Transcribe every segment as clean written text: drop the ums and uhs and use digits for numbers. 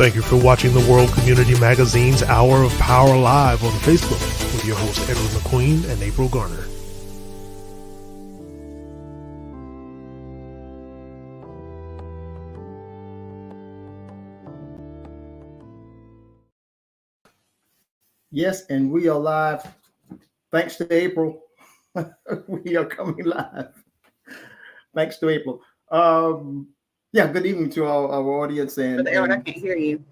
Thank you for watching the World Community Magazine's Hour of Power Live on Facebook with your hosts Edward McQueen and April Garner. Yes, and we are live. Thanks to April. We are coming live. Thanks to April. Yeah, good evening to our audience. And I can't hear you.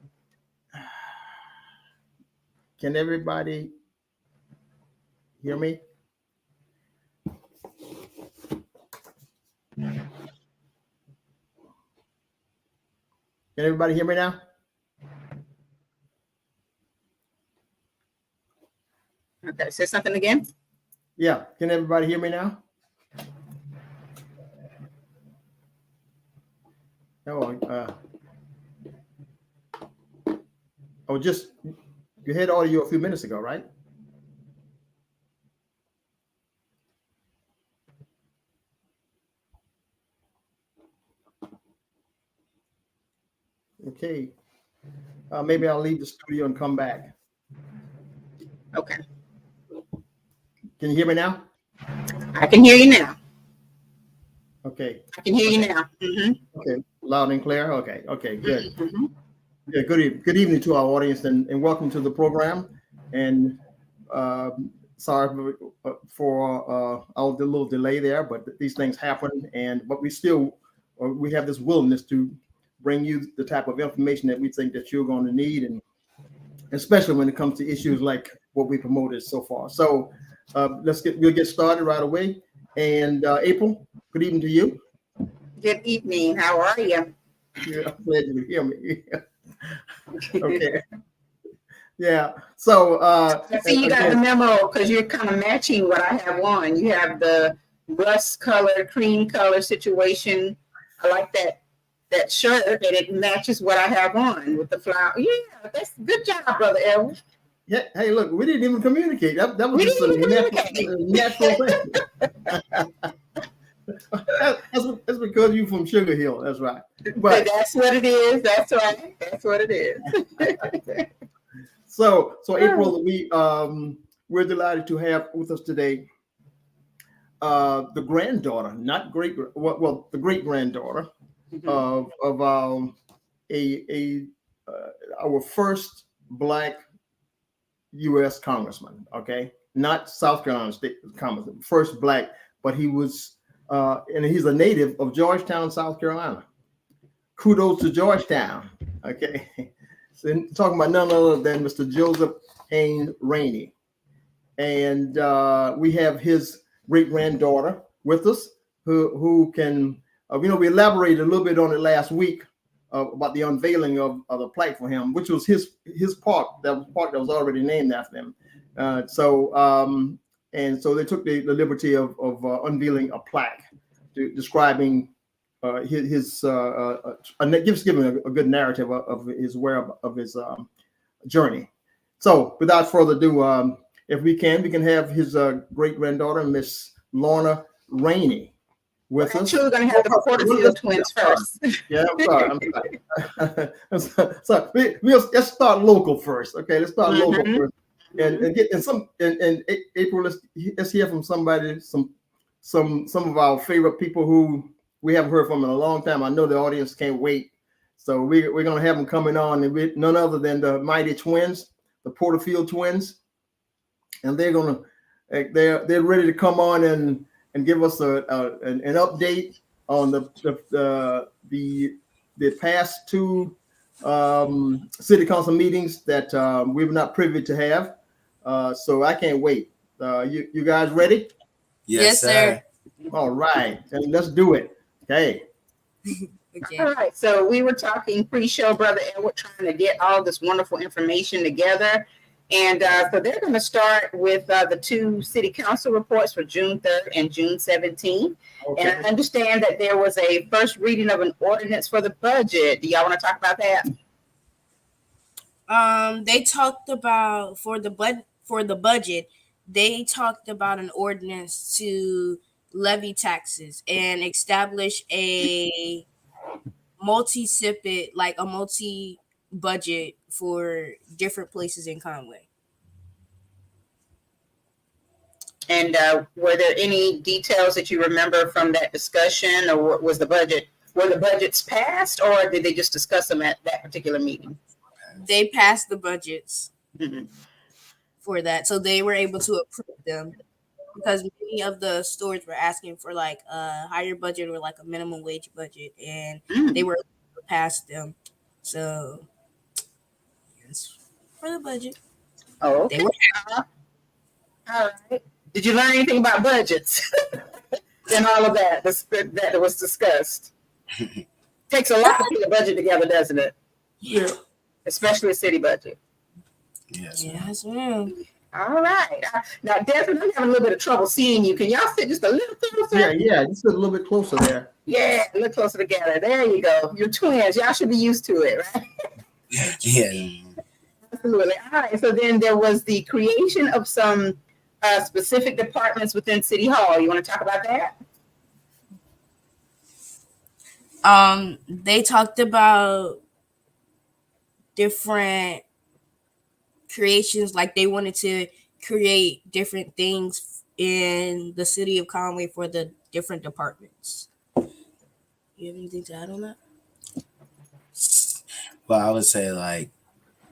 Can everybody hear me? Can everybody hear me now? Okay, say something again. Yeah, can everybody hear me now? You had audio a few minutes ago, right? Okay. Maybe I'll leave the studio and come back. Okay. Can you hear me now? I can hear you now. Okay. I can hear you now. Mm-hmm. Okay. Loud and clear. Okay. Okay. Good. Mm-hmm. Yeah. Good evening to our audience, and welcome to the program. And sorry for our little delay there, but these things happen. But we have this willingness to bring you the type of information that we think that you're going to need, and especially when it comes to issues like what we promoted so far. So we'll get started right away. And April, good evening to you. Good evening. How are you? Yeah, I'm glad you can hear me. Okay. Yeah. So I see you got the memo because you're kind of matching what I have on. You have the rust color, cream color situation. I like that shirt, and it matches what I have on with the flower. Yeah, that's good job, Brother Edward. Yeah. Hey, look, we didn't even communicate. That was just a natural thing. That's because you from Sugar Hill. That's right. But that's what it is. That's right. That's what it is. So April, we're delighted to have with us today the granddaughter, not the great-granddaughter of our first Black US Congressman. Okay, not South Carolina State Congressman, first Black, but he was. And he's a native of Georgetown, South Carolina. Kudos to Georgetown. Okay. So talking about none other than Mr. Joseph Hayne Rainey. And we have his great-granddaughter with us who can, we elaborated a little bit on it last week about the unveiling of the plaque for him, which was his park. That was a park that was already named after him. And so they took the liberty of unveiling a plaque describing his giving a good narrative of his journey. So without further ado, if we can have his great-granddaughter, Miss Lorna Rainey, with us. We're going to have the Porterfield twins first. Yeah, I'm sorry. So let's start local first. Okay, let's start local first. And April, let's hear from somebody, some of our favorite people who we haven't heard from in a long time. I know the audience can't wait, so we're gonna have them coming on, and none other than the mighty twins, the Porterfield twins, and they're ready to come on and give us an update on the past two city council meetings that we were not privy to have. So I can't wait. You guys ready? Yes, sir. All right, and let's do it. Okay. Okay. All right. So we were talking pre-show, Brother Edward, trying to get all this wonderful information together. And so they're going to start with the two city council reports for June 3rd and June 17th. Okay. And I understand that there was a first reading of an ordinance for the budget. Do y'all want to talk about that? They talked about for the budget, they talked about an ordinance to levy taxes and establish a multi-SIPP, like a budget for different places in Conway. And were there any details that you remember from that discussion, or was the budget? Were the budgets passed, or did they just discuss them at that particular meeting? They passed the budgets Mm-hmm. for that, so they were able to approve them because many of the stores were asking for like a higher budget or like a minimum wage budget, and they were able to pass them. So, yes, for the budget. Oh, okay. They were all right. Did you learn anything about budgets and all of that that was discussed? Takes a lot to put a budget together, doesn't it? Yeah. Especially a city budget. Yes, ma'am. All right. Now, Desmond, I'm having a little bit of trouble seeing you. Can y'all sit just a little closer? Yeah, just a little bit closer there. Yeah, a little closer together. There you go. You're twins. Y'all should be used to it, right? Yeah. Absolutely. All right. So then there was the creation of some specific departments within City Hall. You want to talk about that? They talked about different creations, like they wanted to create different things in the city of Conway for the different departments. You have anything to add on that? Well, I would say like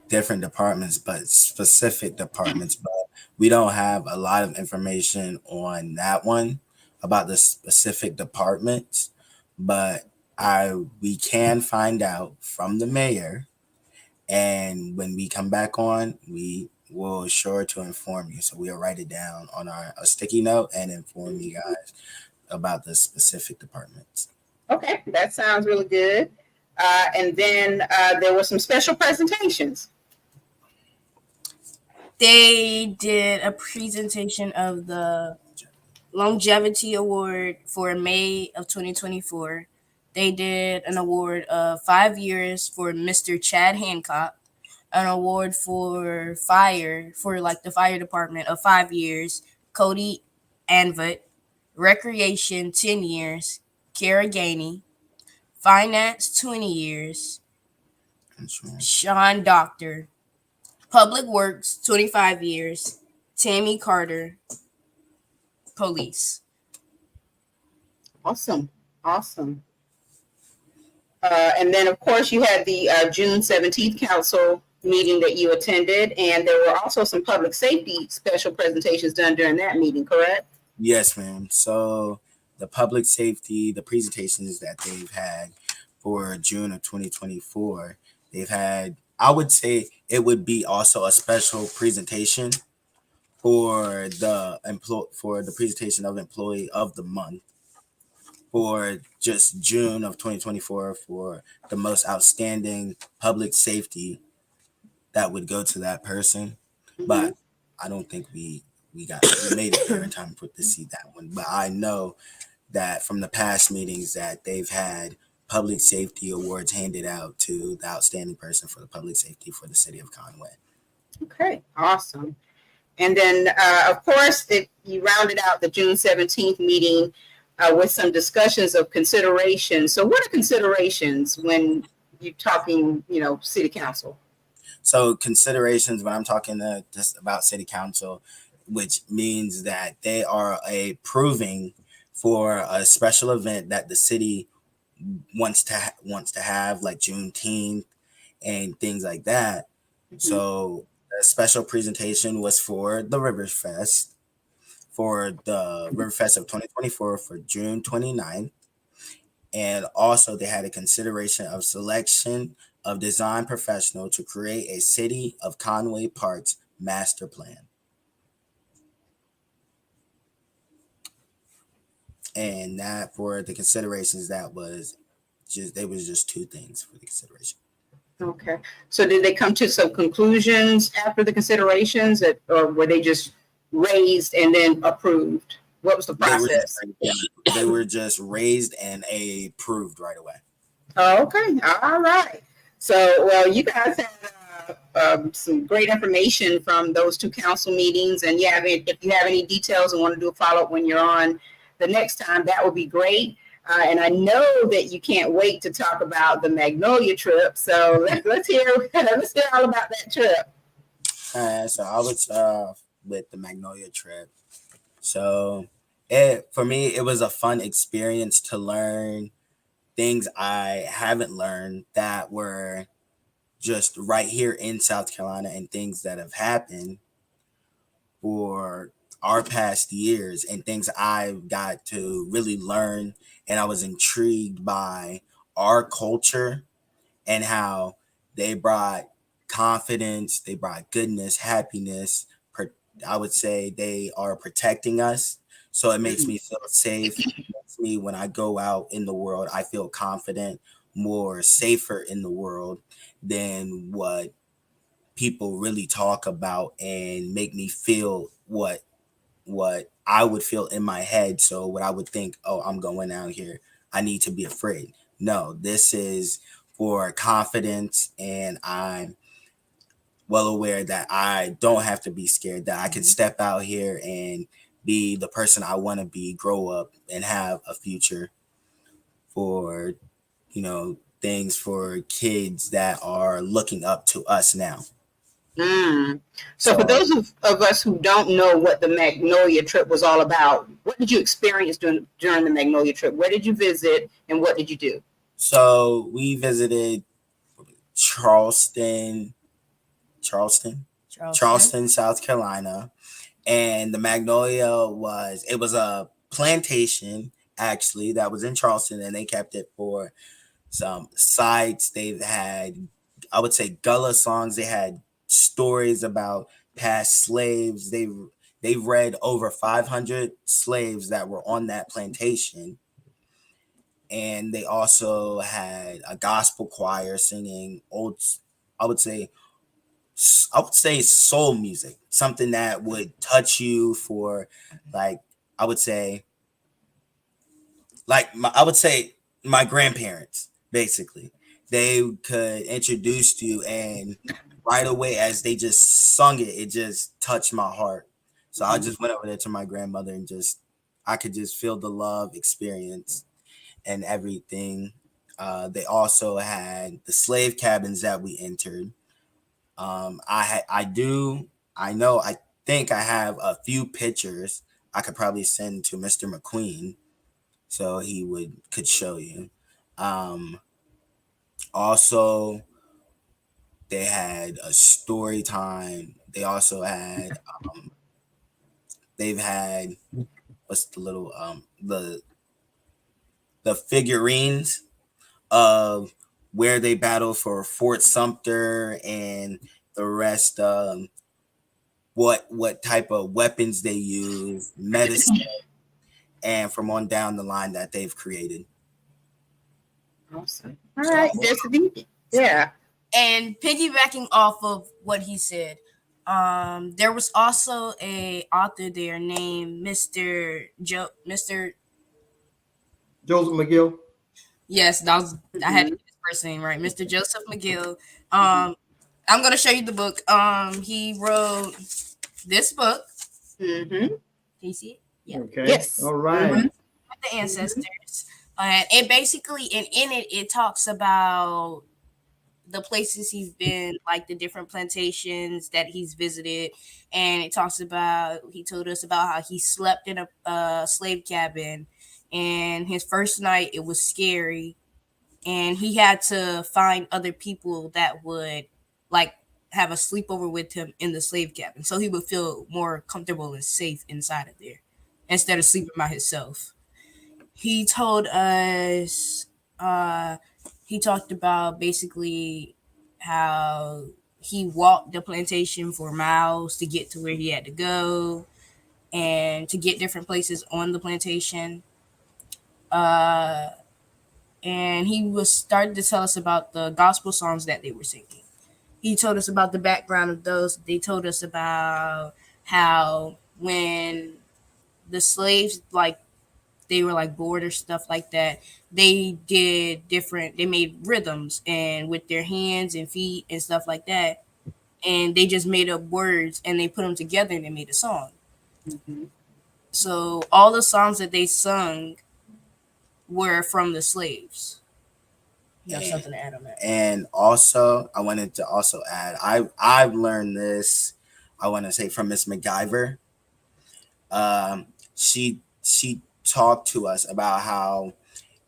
different departments, but specific departments. But we don't have a lot of information on that one about the specific departments. But we can find out from the mayor. And when we come back on, we will sure to inform you. So we'll write it down on a sticky note and inform you guys about the specific departments. Okay, that sounds really good. And then there were some special presentations. They did a presentation of the Longevity Award for May of 2024. They did an award of 5 years for Mr. Chad Hancock, an award for fire, for like the fire department of 5 years, Cody Anvut, recreation 10 years, Kara Gainey, finance 20 years, Sean Doctor, public works 25 years, Tammy Carter, police. Awesome. And then, of course, you had the June 17th council meeting that you attended, and there were also some public safety special presentations done during that meeting, correct? Yes, ma'am. So the public safety, the presentations that they've had for June of 2024, they've had, I would say it would be also a special presentation for the presentation of Employee of the Month for just June of 2024 for the most outstanding public safety that would go to that person. Mm-hmm. But I don't think we made it there in time to see that one. But I know that from the past meetings that they've had public safety awards handed out to the outstanding person for the public safety for the city of Conway. Okay, awesome. And then, of course, you rounded out the June 17th meeting with some discussions of considerations. So what are considerations when you're talking, city council? So considerations, when I'm talking just about city council, which means that they are approving for a special event that the city wants to have, like Juneteenth and things like that. Mm-hmm. So the special presentation was for the Riverfest, for the Riverfest of 2024 for June 29th. And also they had a consideration of selection of design professional to create a City of Conway Parks master plan. And that for the considerations, there was just two things for the consideration. Okay. So did they come to some conclusions after the considerations, or were they just raised and then approved? What was the process? They were just raised and approved right away. Oh, okay. All right. So, well, you guys had some great information from those two council meetings. And if you have any details and want to do a follow-up when you're on the next time, that would be great. And I know that you can't wait to talk about the Magnolia trip. So let's hear all about that trip. So I was with the Magnolia trip. So for me, it was a fun experience to learn things I haven't learned that were just right here in South Carolina, and things that have happened for our past years, and things I've got to really learn. And I was intrigued by our culture and how they brought confidence, they brought goodness, happiness. I would say they are protecting us. So it makes me feel safe. It makes me, when I go out in the world, I feel confident, more safer in the world than what people really talk about, and make me feel what I would feel in my head. So what I would think, oh, I'm going out here, I need to be afraid. No, this is for confidence, and I'm well aware that I don't have to be scared, that I can step out here and be the person I want to be, grow up, and have a future for, things for kids that are looking up to us now. So for those of us who don't know what the Magnolia trip was all about, what did you experience during the Magnolia trip? Where did you visit, and what did you do? So we visited Charleston, South Carolina. And the Magnolia was a plantation, actually, that was in Charleston, and they kept it for some sites. They've had, I would say, Gullah songs. They had stories about past slaves. They've read over 500 slaves that were on that plantation. And they also had a gospel choir singing I would say soul music, something that would touch you for, like, I would say my grandparents, basically. They could introduce you, and right away as they just sung it, it just touched my heart. So I just went over there to my grandmother, and I could just feel the love experience and everything. They also had the slave cabins that we entered. I think I have a few pictures I could probably send to Mr. McQueen, so he could show you. Also, they had a story time. They also had they've had, what's the little the figurines of where they battled for Fort Sumter, and the rest, what type of weapons they use, medicine, and from on down the line that they've created. Awesome. All right, Destiny. Yeah. And piggybacking off of what he said, there was also a author there named Mr. Joseph McGill. Yes, I had to get his first name right, Mr. Joseph McGill. I'm gonna show you the book. He wrote this book. Mm-hmm. Can you see it? Yeah. Okay. Yes. All right. Mm-hmm. The ancestors, and basically, in it talks about the places he's been, like the different plantations that he's visited, and he told us about how he slept in a slave cabin, and his first night it was scary, and he had to find other people that would like have a sleepover with him in the slave cabin, so he would feel more comfortable and safe inside of there instead of sleeping by himself. He told us, he talked about basically how he walked the plantation for miles to get to where he had to go and to get different places on the plantation. And he was starting to tell us about the gospel songs that they were singing. He told us about the background of those. They told us about how when the slaves, like, they were like bored or stuff like that, they made rhythms and with their hands and feet and stuff like that, and they just made up words and they put them together and they made a song. Mm-hmm. So all the songs that they sung were from the slaves. You have something to add on that? And also, I wanted to also add, I've learned this, I want to say, from Miss MacGyver. She talked to us about how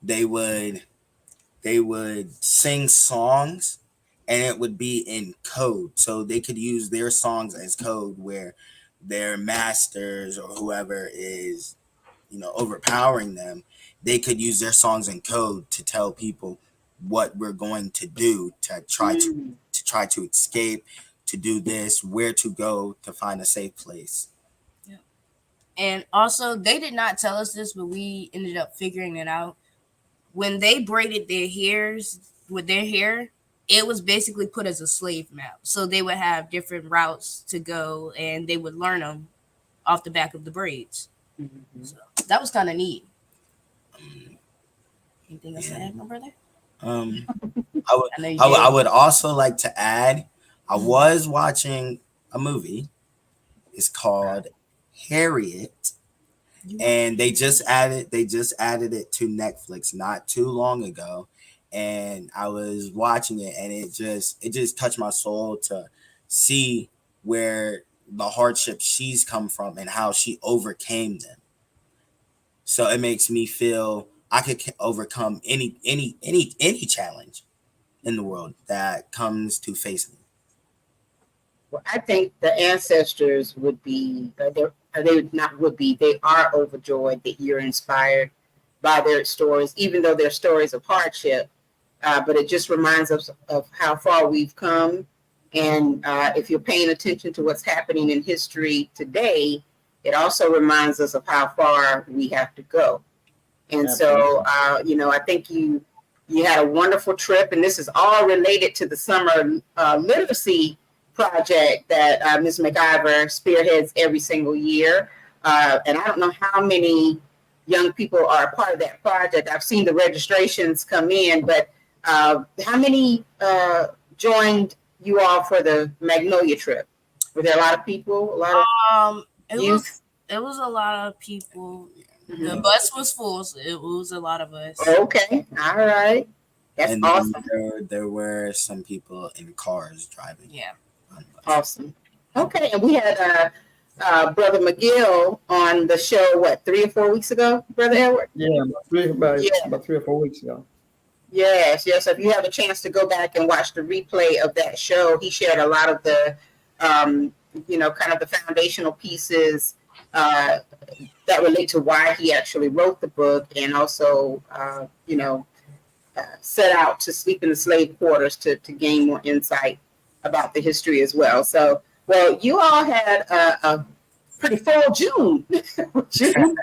they would sing songs and it would be in code, so they could use their songs as code, where their masters or whoever is, overpowering them, they could use their songs in code to tell people what we're going to do to try to escape, to do this, where to go to find a safe place. Yeah. And also, they did not tell us this, but we ended up figuring it out. When they braided their hairs with their hair, it was basically put as a slave map. So they would have different routes to go, and they would learn them off the back of the braids. Mm-hmm. So that was kind of neat. Anything else to add, my brother? I would also like to add, I was watching a movie. It's called Harriet, and they just added it to Netflix not too long ago, and I was watching it, and it just touched my soul to see where the hardships she's come from and how she overcame them. So it makes me feel I could overcome any challenge in the world that comes to face me. Well, I think the ancestors would be, they are overjoyed that you're inspired by their stories, even though they're stories of hardship. But it just reminds us of how far we've come. And if you're paying attention to what's happening in history today, it also reminds us of how far we have to go. And so, I think you had a wonderful trip, and this is all related to the summer literacy project that Ms. MacGyver spearheads every single year. And I don't know how many young people are a part of that project. I've seen the registrations come in, but how many joined you all for the Magnolia trip? Were there a lot of people? A lot of youth? It was a lot of people. Mm-hmm. The bus was full, so it was a lot of us. Okay, all right. That's awesome. There were some people in cars driving. Yeah. Awesome. Okay, and we had Brother McGill on the show, 3 or 4 weeks ago, Brother Edward? Yeah, about 3 or 4 weeks ago. Yes. If you have a chance to go back and watch the replay of that show, he shared a lot of the, kind of the foundational pieces that relate to why he actually wrote the book, and also, set out to sleep in the slave quarters to gain more insight about the history as well. So, well, you all had a pretty full June. June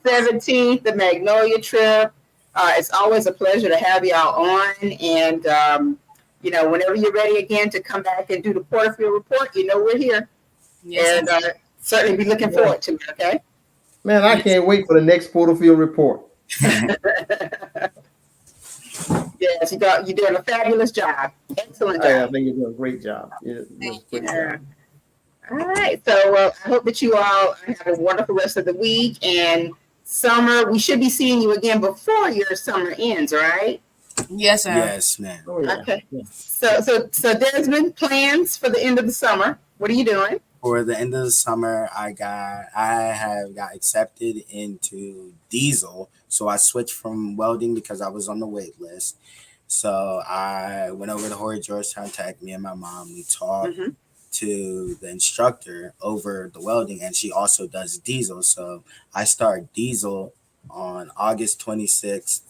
17th, the Magnolia trip. It's always a pleasure to have y'all on. And, whenever you're ready again to come back and do the Porterfield Report, we're here. Yes. And certainly be looking forward to it, okay? Man, I can't wait for the next Porterfield Report. Yes, you're doing a fabulous job. Excellent job. I think you're doing a great job. All right. So I hope that you all have a wonderful rest of the week. And summer, we should be seeing you again before your summer ends, right? Yes, ma'am. Yes, ma'am. Oh, yeah. Okay. Yeah. So Desmond, plans for the end of the summer. What are you doing? For the end of the summer, I have got accepted into diesel. So I switched from welding because I was on the wait list. So I went over to Georgetown Tech. Me and my mom, we talked to the instructor over the welding, and she also does diesel. So I start diesel on August 26th.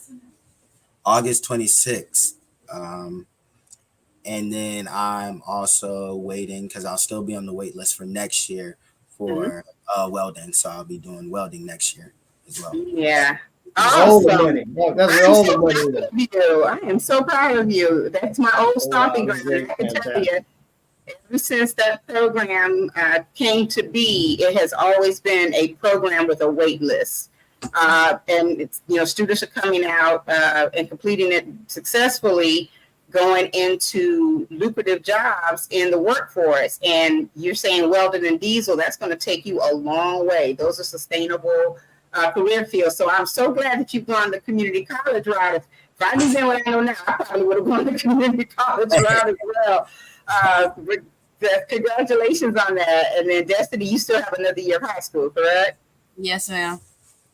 And then I'm also waiting because I'll still be on the wait list for next year for welding. So I'll be doing welding next year as well. Yeah. All the money. That's all the money. I am so proud of you. That's my old stomping ground. I can tell you, ever since that program came to be, it has always been a program with a wait list. And it's, students are coming out and completing it successfully, going into lucrative jobs in the workforce. And you're saying welding and diesel, that's going to take you a long way. Those are sustainable career field. So I'm so glad that you've gone the community college route. If I knew then what I know now, I probably would have gone the community college route as well. Congratulations on that. And then Destiny, you still have another year of high school, correct? Yes, ma'am.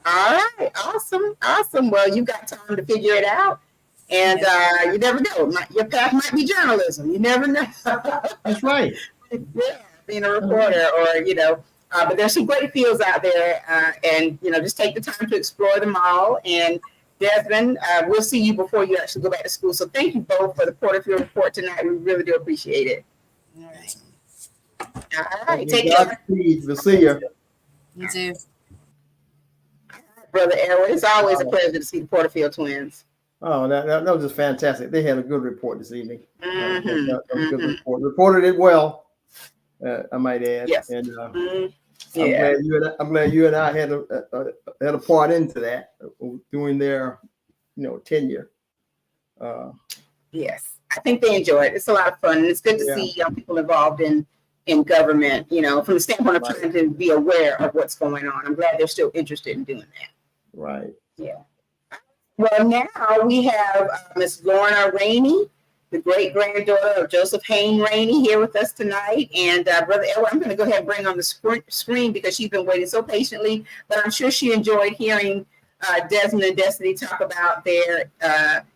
All right, awesome. Well, you got time to figure it out, and you never know. Your path might be journalism. You never know. That's right. Yeah, being a reporter, or but there's some great fields out there, and just take the time to explore them all. And Desmond, we'll see you before you actually go back to school. So thank you both for the Porterfield report tonight. We really do appreciate it. All right, take care. We'll see you. You too. Brother Edward, it's always a pleasure to see the Porterfield twins. Oh, that was just fantastic. They had a good report this evening. Mm-hmm. That was a good report. Reported it well, I might add. Yes. And Yeah. I'm glad you and I had a part into that during their tenure. Yes, I think they enjoy it. It's a lot of fun, and it's good to see young people involved in government, from the standpoint of trying to be aware of what's going on. I'm glad they're still interested in doing that. Right. Yeah. Well, now we have Miss Lorna Rainey, the great-granddaughter of Joseph Hayne Rainey, here with us tonight. And Brother Edward, I'm going to go ahead and bring on the screen because she's been waiting so patiently, but I'm sure she enjoyed hearing Desmond and Destiny talk about their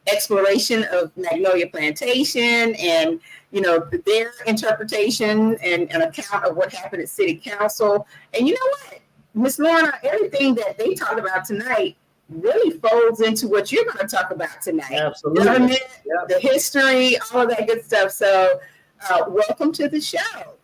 exploration of Magnolia Plantation and their interpretation and an account of what happened at City Council. And you know what, Miss Lorna, everything that they talked about tonight really folds into what you're going to talk about tonight. Absolutely. Government, the history, all of that good stuff. So welcome to the show.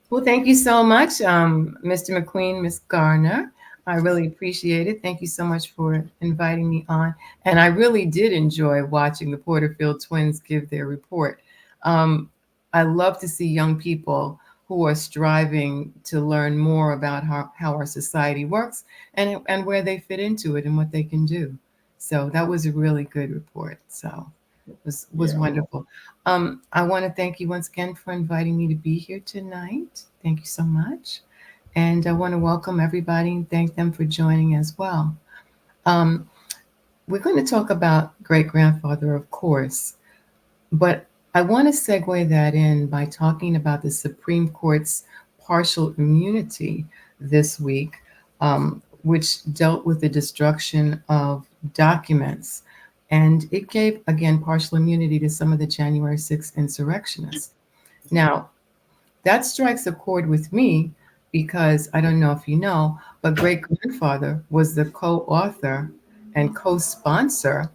Well, thank you so much, Mr. McQueen, Ms. Garner. I really appreciate it. Thank you so much for inviting me on. And I really did enjoy watching the Porterfield twins give their report. I love to see young people who are striving to learn more about how our society works and where they fit into it and what they can do. So that was a really good report. So it was wonderful. I want to thank you once again for inviting me to be here tonight. Thank you so much. And I want to welcome everybody and thank them for joining as well. We're going to talk about great-grandfather, of course, but I want to segue that in by talking about the Supreme Court's partial immunity this week, which dealt with the destruction of documents. And it gave, again, partial immunity to some of the January 6th insurrectionists. Now, that strikes a chord with me because I don't know if you know, but great-grandfather was the co-author and co-sponsor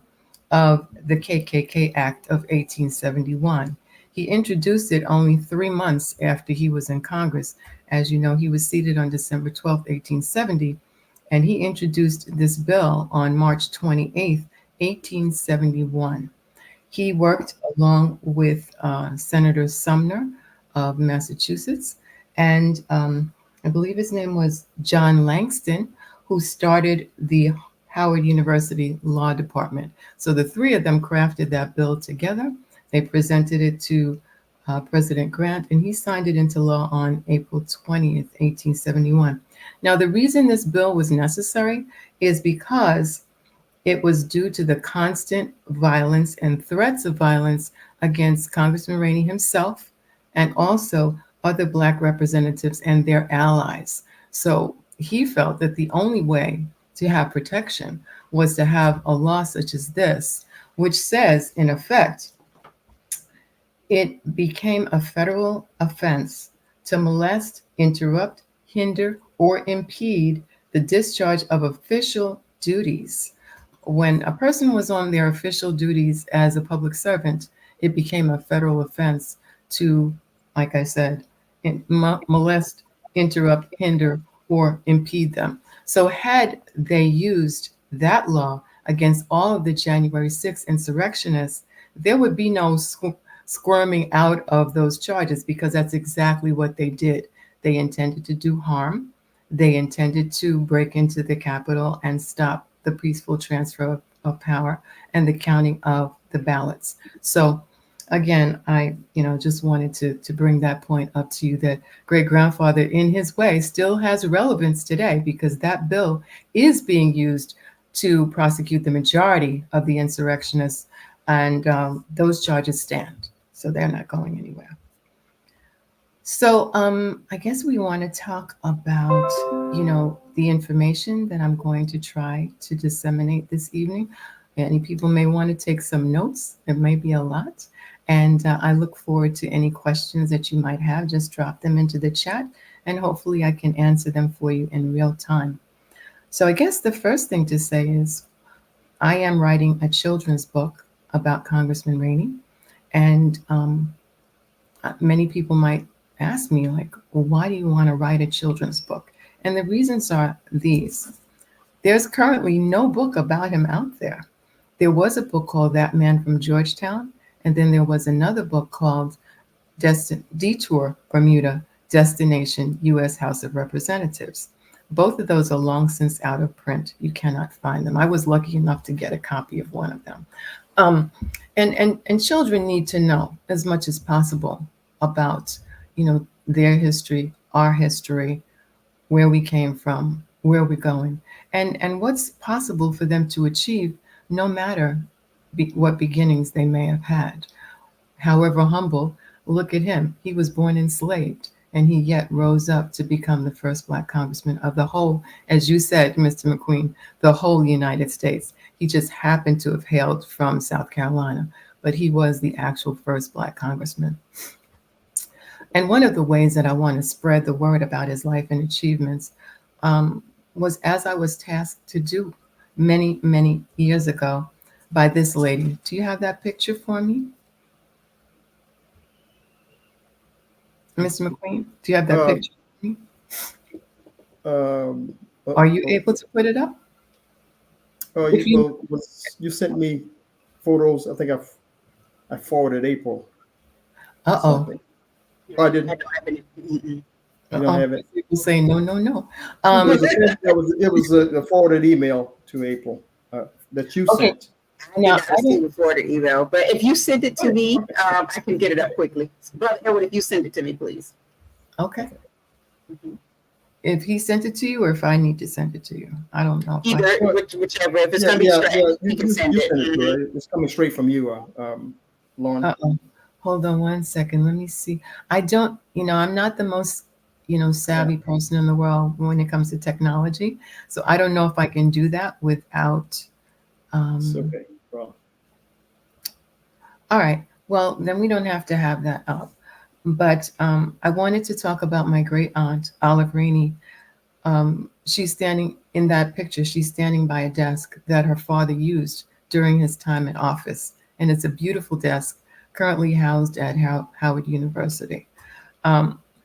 of the KKK Act of 1871. He introduced it only 3 months after he was in Congress. As you know, he was seated on December 12, 1870, and he introduced this bill on March 28, 1871. He worked along with Senator Sumner of Massachusetts, and I believe his name was John Langston, who started the Howard University Law Department. So the three of them crafted that bill together. They presented it to President Grant, and he signed it into law on April 20th, 1871. Now, the reason this bill was necessary is because it was due to the constant violence and threats of violence against Congressman Rainey himself and also other Black representatives and their allies. So he felt that the only way to have protection was to have a law such as this, which says, in effect, it became a federal offense to molest, interrupt, hinder, or impede the discharge of official duties. When a person was on their official duties as a public servant, it became a federal offense to, like I said, molest, interrupt, hinder, or impede them. So had they used that law against all of the January 6th insurrectionists, there would be no squirming out of those charges because that's exactly what they did. They intended to do harm. They intended to break into the Capitol and stop the peaceful transfer of power and the counting of the ballots. So again, I, just wanted to bring that point up to you, that great-grandfather in his way still has relevance today, because that bill is being used to prosecute the majority of the insurrectionists, and those charges stand. So they're not going anywhere. So I guess we want to talk about, the information that I'm going to try to disseminate this evening. Any people may want to take some notes. It may be a lot. And I look forward to any questions that you might have. Just drop them into the chat, and hopefully I can answer them for you in real time. So I guess the first thing to say is I am writing a children's book about Congressman Rainey. And many people might ask me, like, well, why do you want to write a children's book? And the reasons are these. There's currently no book about him out there. There was a book called That Man from Georgetown, and then there was another book called Detour Bermuda, Destination US House of Representatives. Both of those are long since out of print. You cannot find them. I was lucky enough to get a copy of one of them. And children need to know as much as possible about, their history, our history, where we came from, where we're going, and what's possible for them to achieve, no matter what beginnings they may have had. However humble, look at him. He was born enslaved, and he yet rose up to become the first Black congressman of the whole, as you said, Mr. McQueen, the whole United States. He just happened to have hailed from South Carolina, but he was the actual first Black congressman. And one of the ways that I want to spread the word about his life and achievements was, as I was tasked to do many, many years ago by this lady. Do you have that picture for me? Mr. McQueen, do you have that picture for me? Are you able to put it up? You sent me photos. I think I forwarded April. Uh-oh. Oh, I didn't. I don't have any. You don't have it. People say no. It was a forwarded email to April that you sent. Now, I didn't record an email, but if you send it to me, I can get it up quickly. Brother Edward, if you send it to me, please. Okay. Mm-hmm. If he sent it to you, or if I need to send it to you, I don't know. Whichever. If it's going to be straight, you can send it. Mm-hmm. It's coming straight from you, Lorna. Hold on one second. Let me see. I don't, I'm not the most, savvy person in the world when it comes to technology. So I don't know if I can do that without. It's okay. Well. All right. Well, then we don't have to have that up. But I wanted to talk about my great aunt, Olive Rainey. She's standing in that picture. She's standing by a desk that her father used during his time in office. And it's a beautiful desk, currently housed at Howard University.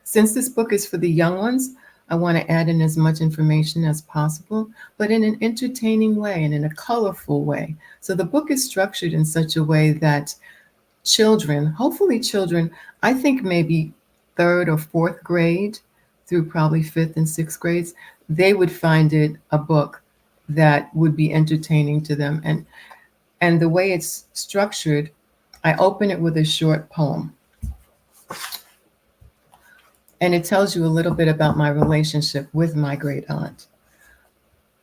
Since this book is for the young ones, I want to add in as much information as possible, but in an entertaining way and in a colorful way. So the book is structured in such a way that children, hopefully children, I think maybe 3rd or 4th grade through probably 5th and 6th grades, they would find it a book that would be entertaining to them. And the way it's structured, I open it with a short poem. And it tells you a little bit about my relationship with my great aunt.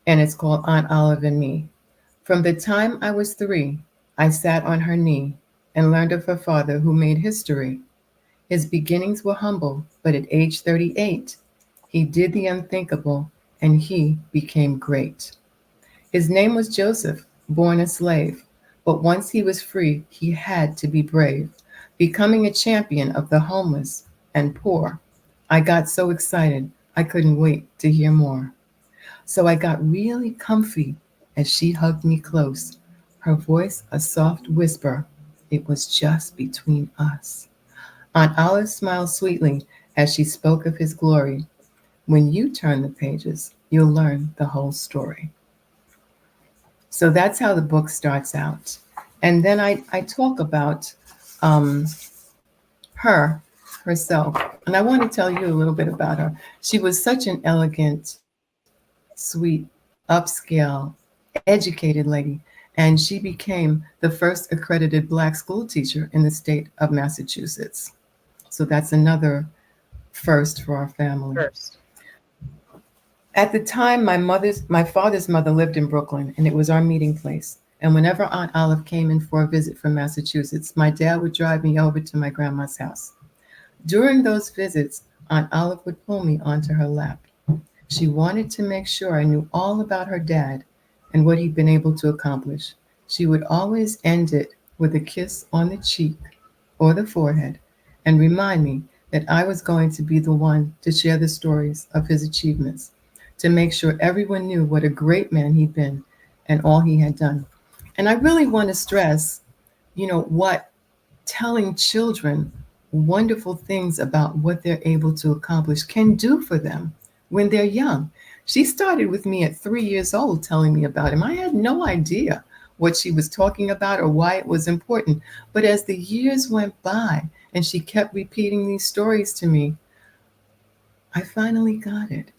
And it's called Aunt Olive and Me. From the time I was 3, I sat on her knee and learned of her father who made history. His beginnings were humble, but at age 38, he did the unthinkable and he became great. His name was Joseph, born a slave, but once he was free, he had to be brave, becoming a champion of the homeless and poor. I got so excited, I couldn't wait to hear more. So I got really comfy as she hugged me close, her voice a soft whisper. It was just between us. Aunt Olive smiled sweetly as she spoke of his glory. When you turn the pages, you'll learn the whole story. So that's how the book starts out. And then I talk about herself. And I want to tell you a little bit about her. She was such an elegant, sweet, upscale, educated lady. and she became the first accredited Black school teacher in the state of Massachusetts. So that's another first for our family. First. At the time, my father's mother lived in Brooklyn, and it was our meeting place. And whenever Aunt Olive came in for a visit from Massachusetts, my dad would drive me over to my grandma's house. During those visits, Aunt Olive would pull me onto her lap. She wanted to make sure I knew all about her dad and what he'd been able to accomplish. She would always end it with a kiss on the cheek or the forehead and remind me that I was going to be the one to share the stories of his achievements, to make sure everyone knew what a great man he'd been and all he had done. And I really want to stress, what telling children wonderful things about what they're able to accomplish can do for them when they're young. She started with me at 3 years old telling me about him. I had no idea what she was talking about or why it was important. But as the years went by and she kept repeating these stories to me, I finally got it.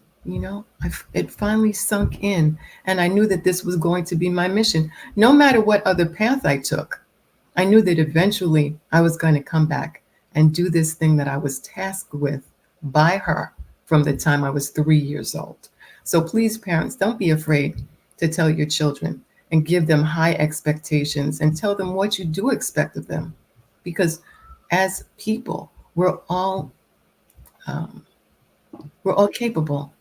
It finally sunk in, and I knew that this was going to be my mission. No matter what other path I took, I knew that eventually I was going to come back and do this thing that I was tasked with by her from the time I was 3 years old. So please, parents, don't be afraid to tell your children and give them high expectations and tell them what you do expect of them. Because as people, we're all capable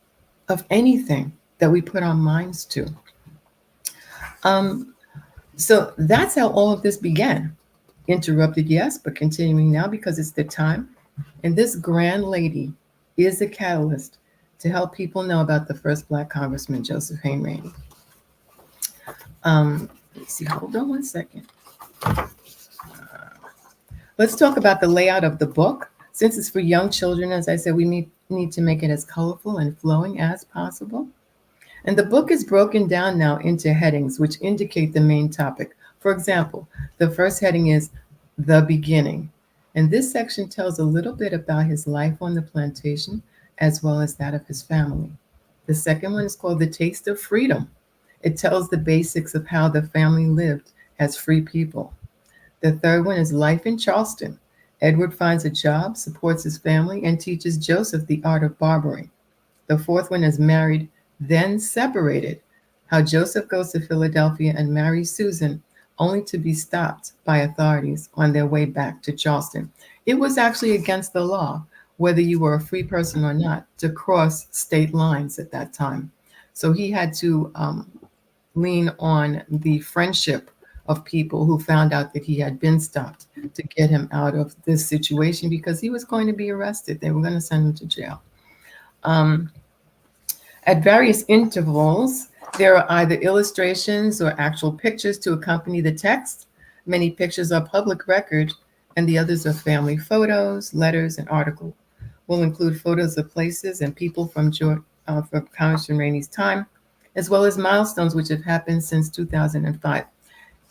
of anything that we put our minds to. So that's how all of this began. Interrupted, yes, but continuing now because it's the time. And this grand lady is a catalyst to help people know about the first Black Congressman, Joseph Hayne Rainey. Let's see, hold on one second. Let's talk about the layout of the book. Since it's for young children, as I said, we need to make it as colorful and flowing as possible. And the book is broken down now into headings, which indicate the main topic. For example, the first heading is The Beginning. And this section tells a little bit about his life on the plantation, as well as that of his family. The second one is called The Taste of Freedom. It tells the basics of how the family lived as free people. The third one is Life in Charleston. Edward finds a job, supports his family, and teaches Joseph the art of barbering. The fourth one is Married, Then Separated. How Joseph goes to Philadelphia and marries Susan, only to be stopped by authorities on their way back to Charleston. It was actually against the law, whether you were a free person or not, to cross state lines at that time. So he had to lean on the friendship of people who found out that he had been stopped to get him out of this situation because he was going to be arrested. They were going to send him to jail. At various intervals, there are either illustrations or actual pictures to accompany the text. Many pictures are public record, and the others are family photos, letters, and articles. We'll include photos of places and people from Congressman Rainey's time, as well as milestones which have happened since 2005.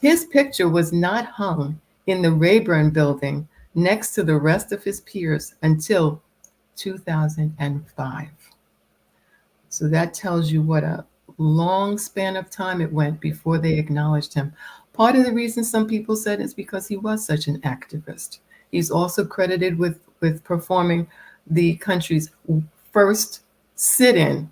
His picture was not hung in the Rayburn building next to the rest of his peers until 2005. So that tells you what a long span of time it went before they acknowledged him. Part of the reason some people said is because he was such an activist. He's also credited with performing the country's first sit-in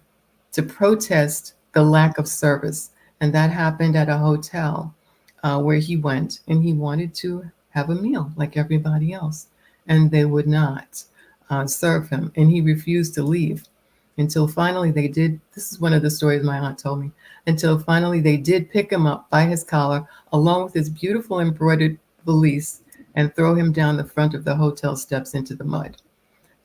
to protest the lack of service. And that happened at a hotel where he went, and he wanted to have a meal like everybody else. And they would not serve him. And he refused to leave until finally they did. This is one of the stories my aunt told me. Until finally they did pick him up by his collar, along with his beautiful embroidered valise, and throw him down the front of the hotel steps into the mud.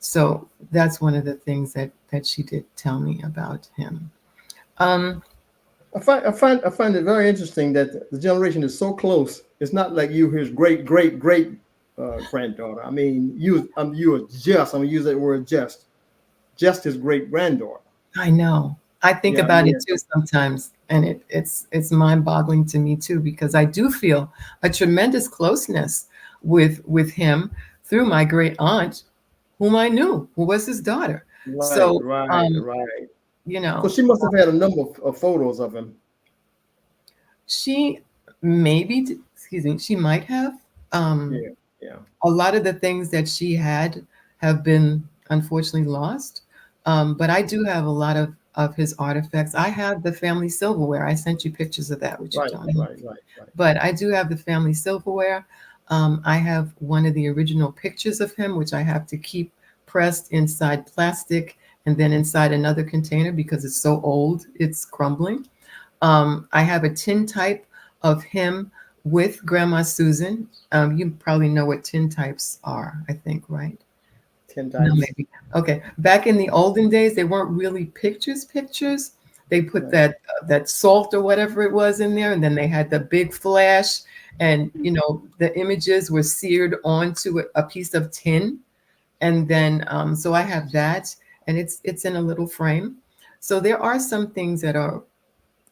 So that's one of the things that she did tell me about him. I find it very interesting that the generation is so close. It's not like you his great granddaughter. I mean, you are just. I'm gonna use that word just his great granddaughter. I know. I think about it too sometimes, and it's mind-boggling to me too, because I do feel a tremendous closeness with him through my great aunt, whom I knew, who was his daughter. Right, so right. You know, so she must have had a number of photos of him. She maybe, excuse me, she might have. Yeah, yeah. A lot of the things that she had have been unfortunately lost. But I do have a lot of his artifacts. I have the family silverware. I sent you pictures of that, which you Right, don't have. right. But I do have the family silverware. I have one of the original pictures of him, which I have to keep pressed inside plastic and then inside another container because it's so old, it's crumbling. I have a tin type of him with Grandma Susan. You probably know what tin types are, I think, right? 10 No, times. maybe. Okay. Back in the olden days, they weren't really pictures. They put Right. that salt or whatever it was in there, and then they had the big flash, and the images were seared onto a piece of tin, and then so I have that, and it's in a little frame. So there are some things that are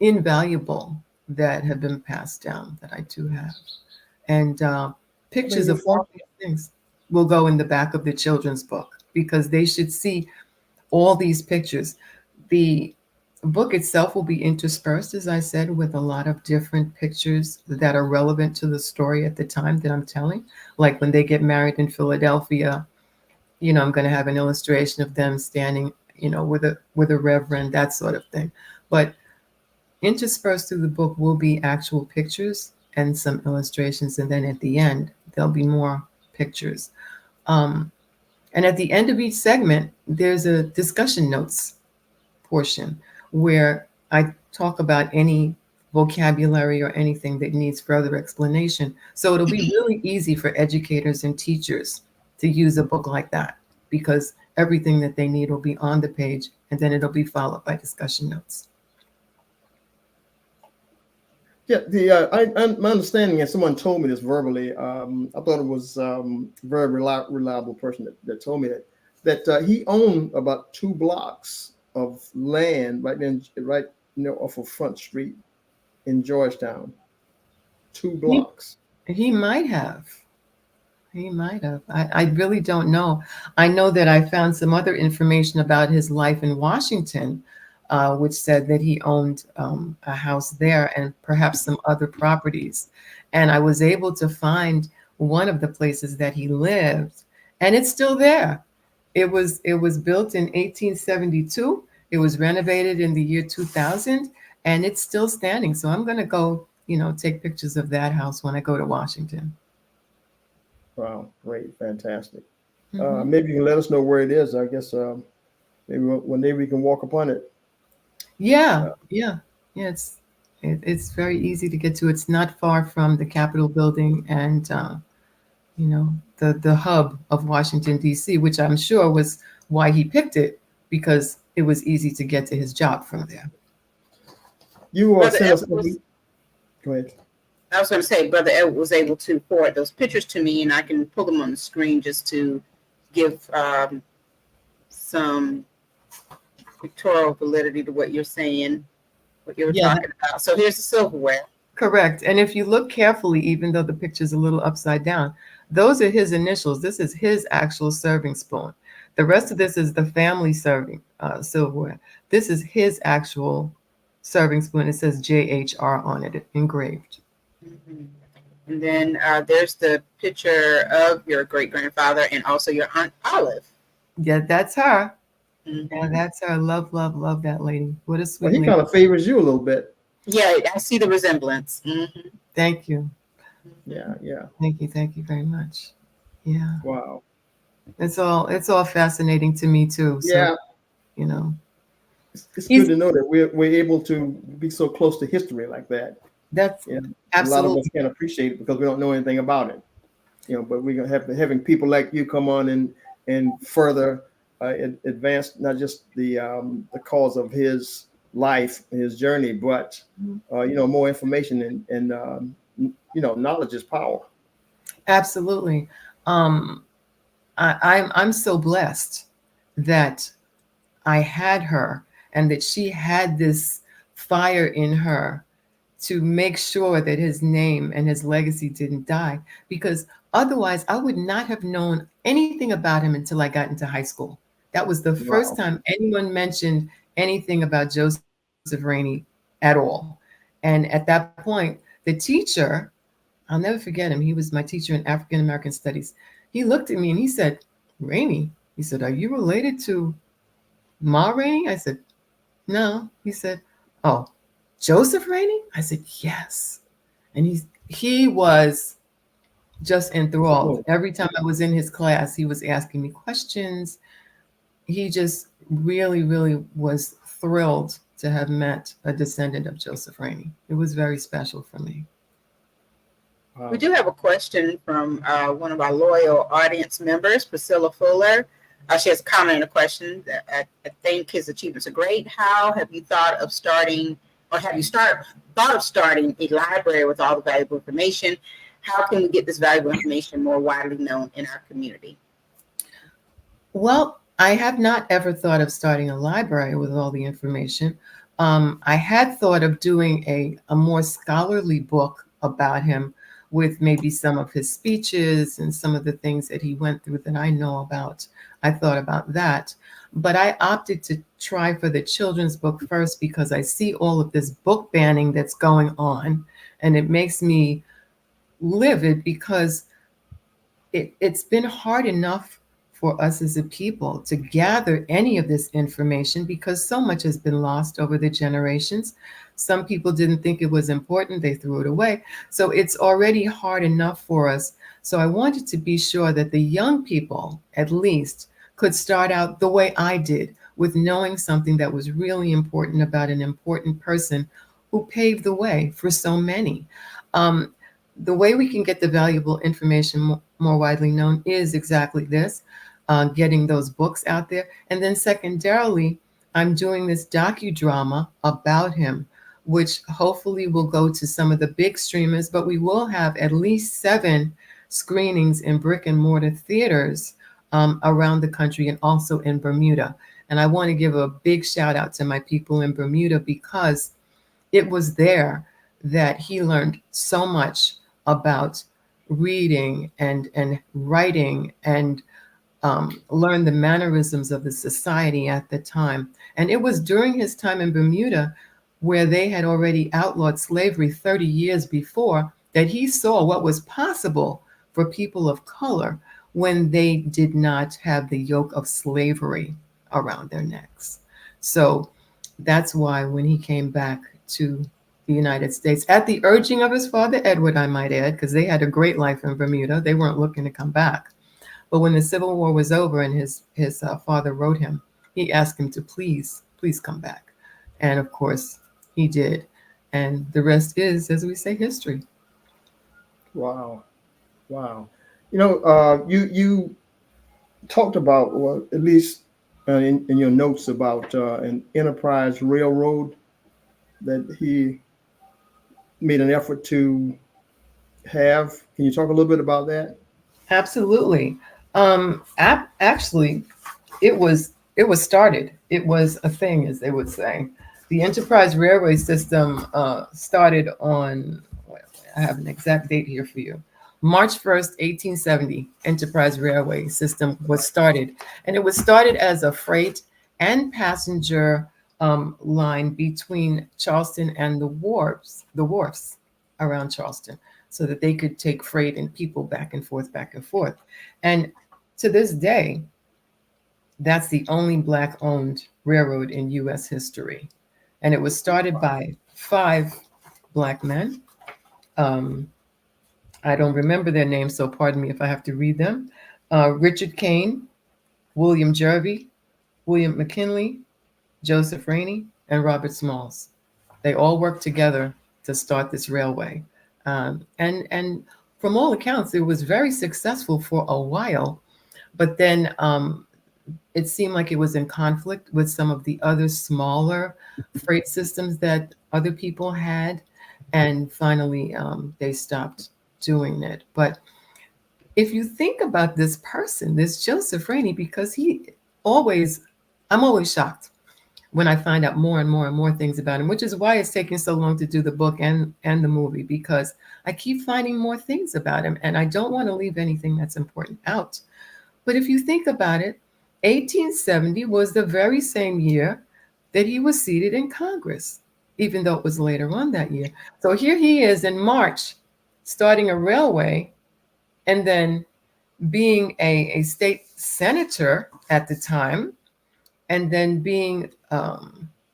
invaluable that have been passed down that I do have, and pictures Maybe of all these things will go in the back of the children's book because they should see all these pictures. The book itself will be interspersed, as I said, with a lot of different pictures that are relevant to the story at the time that I'm telling. Like when they get married in Philadelphia, I'm going to have an illustration of them standing, with a reverend, that sort of thing. But interspersed through the book will be actual pictures and some illustrations, and then at the end there'll be more pictures. And at the end of each segment, there's a discussion notes portion where I talk about any vocabulary or anything that needs further explanation. So it'll be really easy for educators and teachers to use a book like that because everything that they need will be on the page and then it'll be followed by discussion notes. Yeah, my understanding, and someone told me this verbally. I thought it was very reliable person that told me that he owned about 2 blocks of land right off of Front Street in Georgetown. 2 blocks. He might have. He might have. I really don't know. I know that I found some other information about his life in Washington, which said that he owned a house there and perhaps some other properties. And I was able to find one of the places that he lived, and it's still there. It was built in 1872. It was renovated in the year 2000, and it's still standing. So I'm going to go, take pictures of that house when I go to Washington. Wow, great, fantastic. Mhm. Maybe you can let us know where it is. I guess maybe one day we can walk upon it. Yeah. It's very easy to get to. It's not far from the Capitol building and the hub of Washington D.C., which I'm sure was why he picked it because it was easy to get to his job from there. You Brother sent us. Edwards, Go ahead. I was going to say, Brother Edward was able to forward those pictures to me, and I can pull them on the screen just to give some pictorial validity to what you're saying, what you were talking about. So here's the silverware. Correct. And if you look carefully, even though the picture's a little upside down, those are his initials. This is his actual serving spoon. The rest of this is the family serving silverware. This is his actual serving spoon. It says JHR on it, engraved. Mm-hmm. And then there's the picture of your great-grandfather and also your Aunt Olive. Yeah, that's her. Mm-hmm. Yeah, that's her. Love that lady. What a sweet Well, he lady. kind of favors you a little bit. Yeah, I see the resemblance. Mm-hmm. Thank you. Yeah. Thank you very much. Yeah. Wow. It's all fascinating to me too. So, Yeah. It's good to know that we're able to be so close to history like that. That's absolutely. A lot of us can't appreciate it because we don't know anything about it. But we're gonna have having people like you come on and further advance not just the cause of his life and his journey, but more information and knowledge is power. Absolutely. I'm so blessed that I had her and that she had this fire in her to make sure that his name and his legacy didn't die, because otherwise I would not have known anything about him until I got into high school. That was the first time anyone mentioned anything about Joseph Rainey at all. And at that point, the teacher, I'll never forget him. He was my teacher in African American studies. He looked at me and he said, Rainey, he said, are you related to Ma Rainey? I said, no. He said, oh, Joseph Rainey? I said, yes. And he was just enthralled. Every time I was in his class, he was asking me questions. He just really, really was thrilled to have met a descendant of Joseph Rainey. It was very special for me. Wow. We do have a question from one of our loyal audience members, Priscilla Fuller. She has a comment and a question that I think his achievements are great. How have you thought of starting, or have you thought of starting a library with all the valuable information? How can we get this valuable information more widely known in our community? Well, I have not ever thought of starting a library with all the information. I had thought of doing a more scholarly book about him, with maybe some of his speeches and some of the things that he went through that I know about. I thought about that. But I opted to try for the children's book first because I see all of this book banning that's going on. And it makes me livid because it's been hard enough for us as a people to gather any of this information because so much has been lost over the generations. Some people didn't think it was important, they threw it away. So it's already hard enough for us. So I wanted to be sure that the young people, at least, could start out the way I did, with knowing something that was really important about an important person who paved the way for so many. The way we can get the valuable information more widely known is exactly this, getting those books out there. And then secondarily, I'm doing this docudrama about him, which hopefully will go to some of the big streamers, but we will have at least 7 screenings in brick and mortar theaters around the country and also in Bermuda. And I want to give a big shout out to my people in Bermuda because it was there that he learned so much about reading and writing and learned the mannerisms of the society at the time. And it was during his time in Bermuda, where they had already outlawed slavery 30 years before, that he saw what was possible for people of color when they did not have the yoke of slavery around their necks. So that's why when he came back to the United States, at the urging of his father, Edward, I might add, because they had a great life in Bermuda, they weren't looking to come back. But when the Civil War was over and his father wrote him, he asked him to please come back. And of course, he did. And the rest is, as we say, history. Wow. Wow. You know, you talked about, well, at least in your notes, about an enterprise railroad that he made an effort to have. Can you talk a little bit about that? Absolutely. Actually, it was started. It was a thing, as they would say. The Enterprise Railway System started on, I have an exact date here for you. March 1st, 1870, Enterprise Railway System was started. And it was started as a freight and passenger line between Charleston and the wharfs around Charleston, so that they could take freight and people back and forth. And to this day, that's the only Black-owned railroad in U.S. history. And it was started by 5 Black men. I don't remember their names, so pardon me if I have to read them. Richard Kane, William Jervey, William McKinley, Joseph Rainey, and Robert Smalls. They all worked together to start this railway. And from all accounts, it was very successful for a while, but then it seemed like it was in conflict with some of the other smaller freight systems that other people had. And finally, they stopped doing it. But if you think about this person, this Joseph Rainey, because I'm always shocked when I find out more and more and more things about him, which is why it's taking so long to do the book and the movie, because I keep finding more things about him and I don't want to leave anything that's important out. But if you think about it, 1870 was the very same year that he was seated in Congress. even though it was later on that year. So here he is in March, starting a railway, and then being a state senator at the time, and then being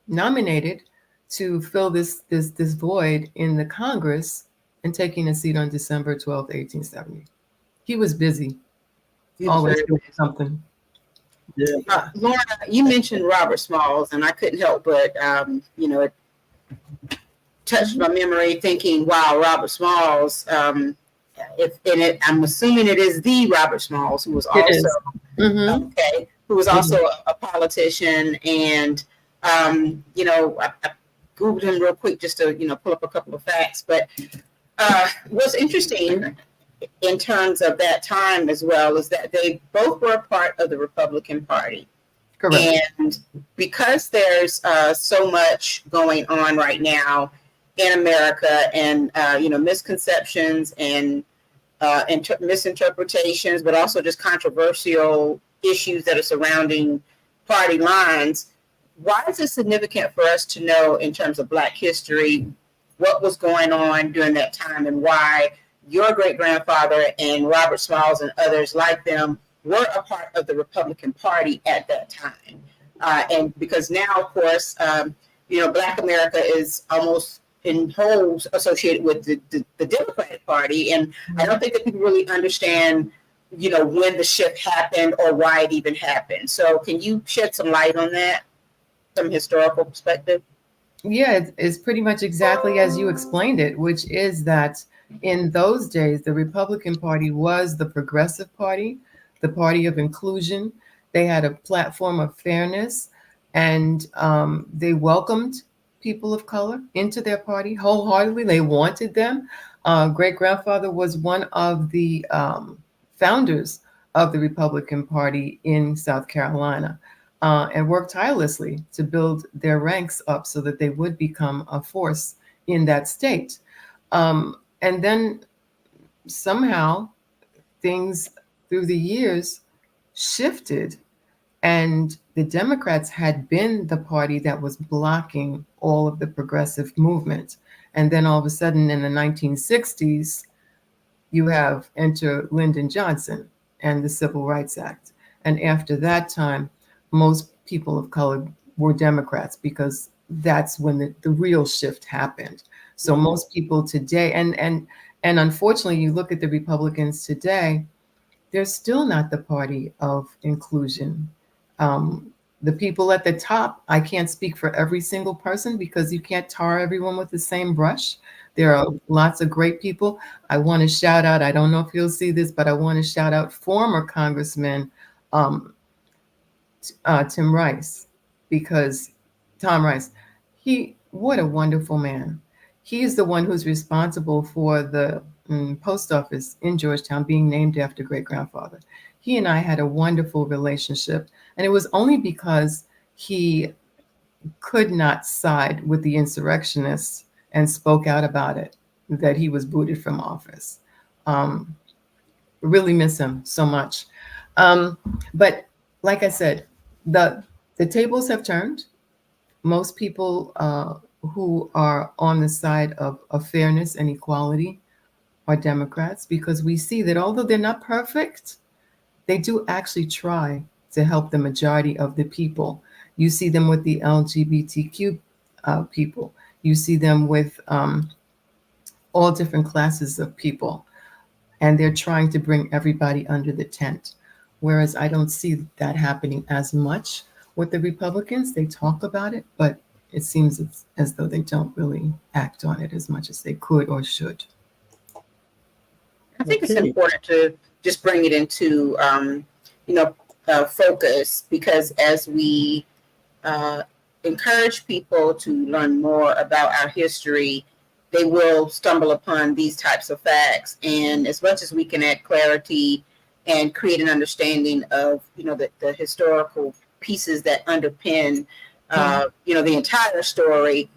nominated to fill this void in the Congress and taking a seat on December 12th, 1870. He was busy, He was always very doing something. Yeah. Lorna, you mentioned Robert Smalls, and I couldn't help but, it touched my memory thinking, wow, Robert Smalls, I'm assuming it is the Robert Smalls, who was also, who was also a politician. And, I Googled him real quick just to, pull up a couple of facts. But what's interesting in terms of that time as well is that they both were a part of the Republican Party. Correct. And because there's so much going on right now in America, and misconceptions and misinterpretations, but also just controversial issues that are surrounding party lines, why is it significant for us to know in terms of Black history what was going on during that time, and why your great-grandfather and Robert Smalls and others like them were a part of the Republican Party at that time? And because now, of course, Black America is almost in whole associated with the Democratic Party. And I don't think that people really understand, when the shift happened or why it even happened. So can you shed some light on that from a historical perspective? Yeah, it's pretty much exactly as you explained it, which is that in those days, the Republican Party was the progressive party, the party of inclusion. They had a platform of fairness, and they welcomed people of color into their party wholeheartedly. They wanted them. Great-grandfather was one of the founders of the Republican Party in South Carolina, and worked tirelessly to build their ranks up so that they would become a force in that state. And then somehow things through the years shifted, and the Democrats had been the party that was blocking all of the progressive movement. And then all of a sudden in the 1960s, you have enter Lyndon Johnson and the Civil Rights Act. And after that time, most people of color were Democrats, because that's when the real shift happened. So most people today, and unfortunately, you look at the Republicans today, they're still not the party of inclusion. The people at the top, I can't speak for every single person because you can't tar everyone with the same brush. There are lots of great people. I want to shout out, I don't know if you'll see this, but I want to shout out former Congressman Tom Rice, what a wonderful man. He is the one who's responsible for the post office in Georgetown being named after great-grandfather. He and I had a wonderful relationship, and it was only because he could not side with the insurrectionists and spoke out about it that he was booted from office. Really miss him so much. But like I said, the tables have turned. Most people who are on the side of fairness and equality are Democrats, because we see that although they're not perfect, they do actually try to help the majority of the people. You see them with the LGBTQ people. You see them with all different classes of people, and they're trying to bring everybody under the tent. Whereas I don't see that happening as much with the Republicans. They talk about it, but it seems as though they don't really act on it as much as they could or should. I think it's important to just bring it into, focus, because as we encourage people to learn more about our history, they will stumble upon these types of facts. And as much as we can add clarity and create an understanding of, the historical pieces that underpin, the entire story,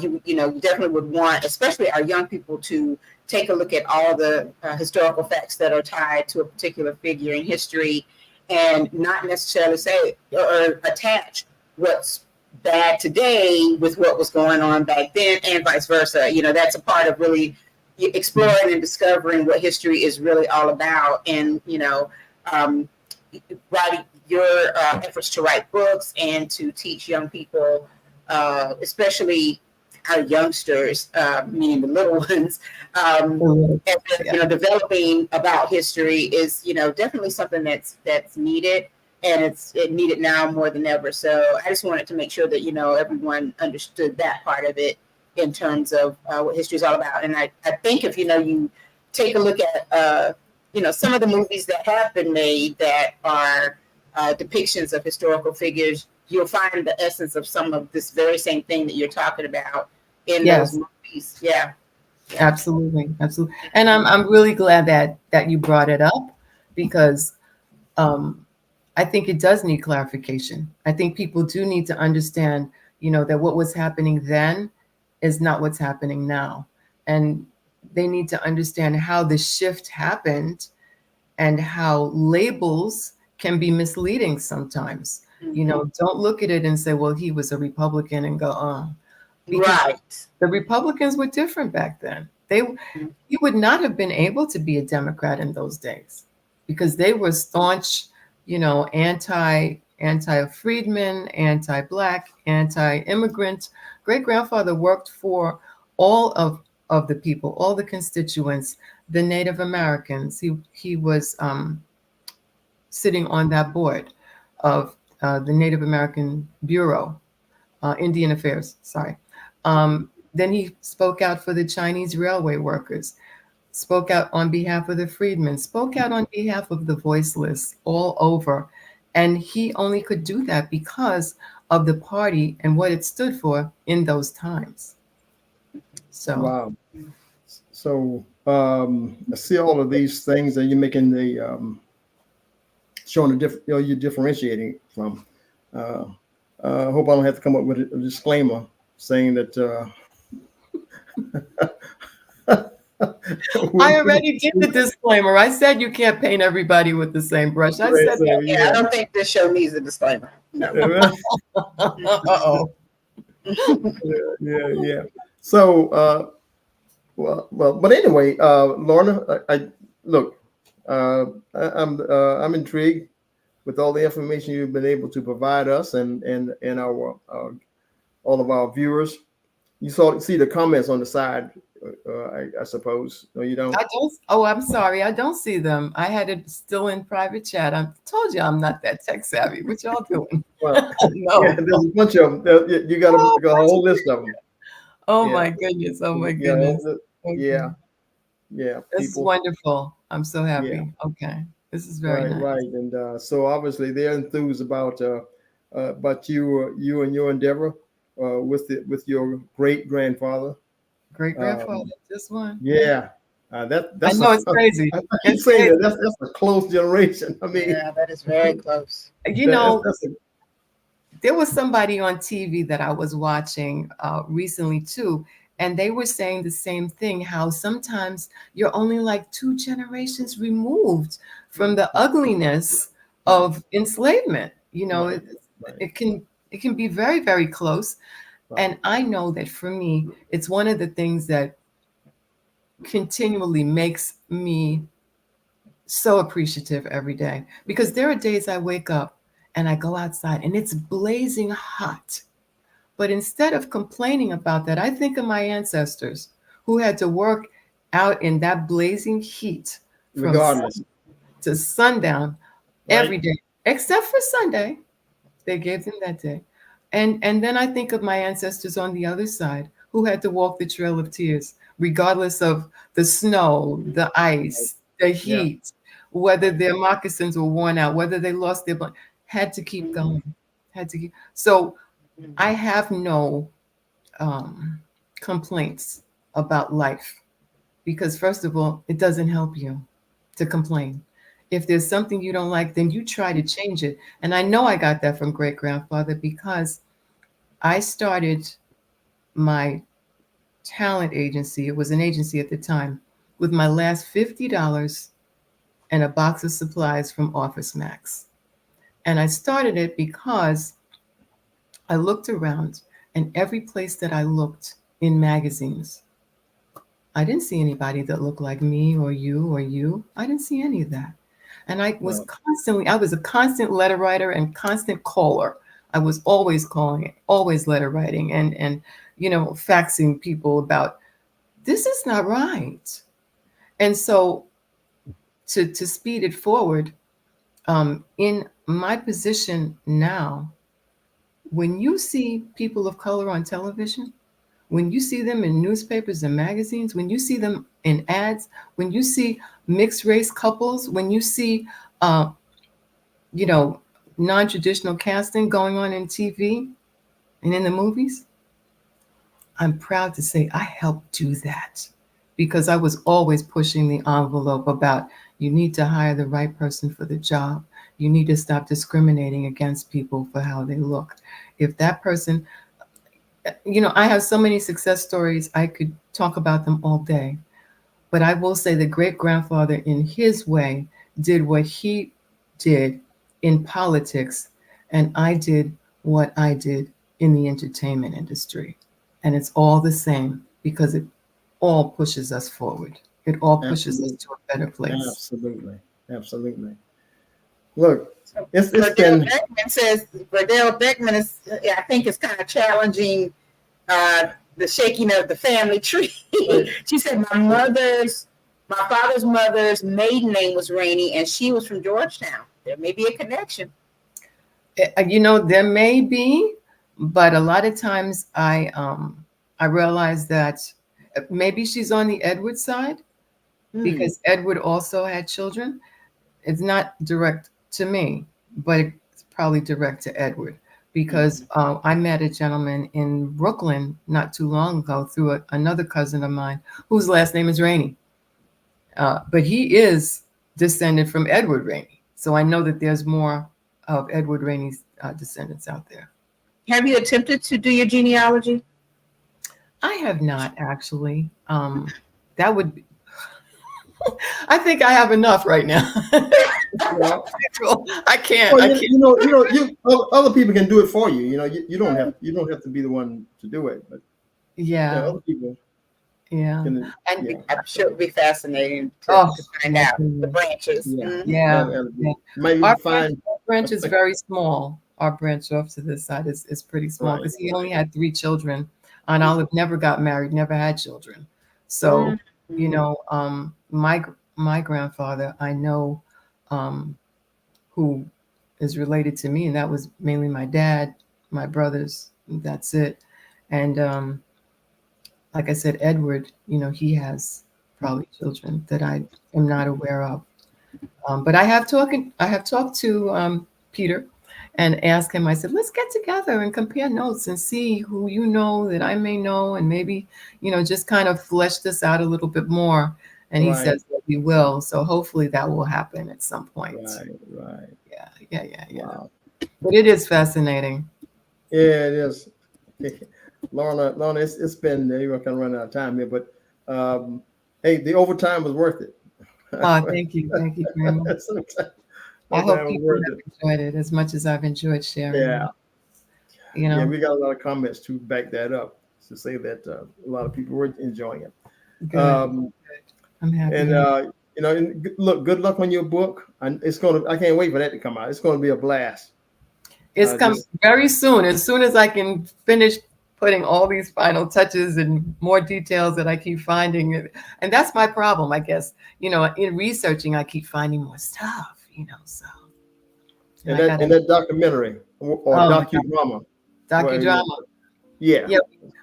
you definitely would want, especially our young people, to take a look at all the historical facts that are tied to a particular figure in history, and not necessarily say or attach what's bad today with what was going on back then, and vice versa. You know, that's a part of really exploring and discovering what history is really all about. And, you know, writing your efforts to write books and to teach young people, especially our youngsters, meaning the little ones, and, you know, developing about history is, you know, definitely something that's needed, and it's needed now more than ever. So I just wanted to make sure that, you know, everyone understood that part of it in terms of what history is all about. And I think if, you know, you take a look at, you know, some of the movies that have been made that are depictions of historical figures, you'll find the essence of some of this very same thing that you're talking about in those movies. Yeah. Absolutely. Absolutely. And I'm really glad that you brought it up, because I think it does need clarification. I think people do need to understand, you know, that what was happening then is not what's happening now. And they need to understand how the shift happened and how labels can be misleading sometimes. You know, don't look at it and say, well, he was a Republican and go, because the Republicans were different back then. He would not have been able to be a Democrat in those days, because they were staunch, you know, anti-freedmen, anti-Black, anti-immigrant. Great-grandfather worked for all of the people, all the constituents, the Native Americans. He was sitting on that board of the Native American Bureau, Indian Affairs, sorry. Then he spoke out for the Chinese railway workers, spoke out on behalf of the freedmen, spoke out on behalf of the voiceless all over. And he only could do that because of the party and what it stood for in those times. So wow. So I see all of these things that you're making the showing the different, you know, you're differentiating from. I hope I don't have to come up with a disclaimer saying that. I already did the disclaimer. I said you can't paint everybody with the same brush. I said that. Yeah, I don't think this show needs a disclaimer. No. Uh-oh. Yeah. So, but anyway, Lorna, I'm intrigued with all the information you've been able to provide us and our all of our viewers. You see the comments on the side, I suppose. No, you don't. I don't. Oh, I'm sorry. I don't see them. I had it still in private chat. I told you I'm not that tech savvy. What y'all doing? Well, no. Yeah, there's a bunch of them. You got a whole list of them. Oh my goodness. Oh my goodness. Yeah. This is wonderful. I'm so happy. Yeah. Okay. This is very nice. Right. And so obviously they're enthused about you and your endeavor with your great-grandfather. Great-grandfather, just one. Yeah. That's I know it's crazy. I keep saying that's a close generation. I mean, yeah, that is very close. You know, there was somebody on TV that I was watching recently too, and they were saying the same thing, how sometimes you're only like 2 generations removed from the ugliness of enslavement. You know, it can be very, very close. And I know that for me, it's one of the things that continually makes me so appreciative every day, because there are days I wake up and I go outside and it's blazing hot. But instead of complaining about that, I think of my ancestors who had to work out in that blazing heat from sun to sundown every day, except for Sunday. They gave them that day. And then I think of my ancestors on the other side who had to walk the Trail of Tears, regardless of the snow, the ice, the heat, whether their moccasins were worn out, whether they lost their blood, had to keep going, So I have no complaints about life, because first of all, it doesn't help you to complain. If there's something you don't like, then you try to change it. And I know I got that from great-grandfather, because I started my talent agency. It was an agency at the time, with my last $50 and a box of supplies from Office Max. And I started it because I looked around, and every place that I looked in magazines, I didn't see anybody that looked like me or you or you. I didn't see any of that. And I was a constant letter writer and constant caller. I was always calling, always letter writing and faxing people about this is not right. And so to speed it forward, in my position now, when you see people of color on television, when you see them in newspapers and magazines, when you see them in ads, when you see mixed race couples, when you see, non-traditional casting going on in TV and in the movies, I'm proud to say I helped do that because I was always pushing the envelope about you need to hire the right person for the job. You need to stop discriminating against people for how they look. If that person, I have so many success stories. I could talk about them all day. But I will say the great-grandfather in his way did what he did in politics, and I did what I did in the entertainment industry. And it's all the same because it all pushes us forward. It all pushes us to a better place. Absolutely. Absolutely. Look, it's Verdell been... Beckman says, Verdell Beckman is, I think, is kind of challenging the shaking of the family tree. She said, my father's mother's maiden name was Rainey, and she was from Georgetown. There may be a connection. There may be, but a lot of times I realize that maybe she's on the Edward side because Edward also had children. It's not direct to me, but it's probably direct to Edward because I met a gentleman in Brooklyn not too long ago through another cousin of mine whose last name is Rainey. But he is descended from Edward Rainey. So I know that there's more of Edward Rainey's descendants out there. Have you attempted to do your genealogy? I have not actually. That would be, I think I have enough right now. I can't. Well, other people can do it for you. You don't have to be the one to do it. But other people. Yeah, and I'm sure it would be fascinating to find out the branches. Our branch is very small. Our branch off to this side is pretty small because he only had 3 children. Aunt Olive never got married, never had children. So, my grandfather, I know, who is related to me, and that was mainly my dad, my brothers. That's it. And like I said, Edward, he has probably children that I am not aware of. But I have talked to Peter and asked him, I said, let's get together and compare notes and see who you know that I may know and maybe, just kind of flesh this out a little bit more. And he says that we will. So hopefully that will happen at some point. Right. Yeah. Wow. But it is fascinating. Yeah, it is. Lorna, it's been, you're going to run out of time here, but hey, the overtime was worth it. Oh, thank you very much. I hope people have enjoyed it as much as I've enjoyed sharing. Yeah. Yeah, we got a lot of comments to back that up to say that a lot of people were enjoying it. Good. I'm happy. And look, good luck on your book. I can't wait for that to come out. It's going to be a blast. It's coming very soon. As soon as I can finish putting all these final touches and more details that I keep finding. And that's my problem, I guess. In researching, I keep finding more stuff, so. And that documentary or docudrama. Docudrama. Yeah.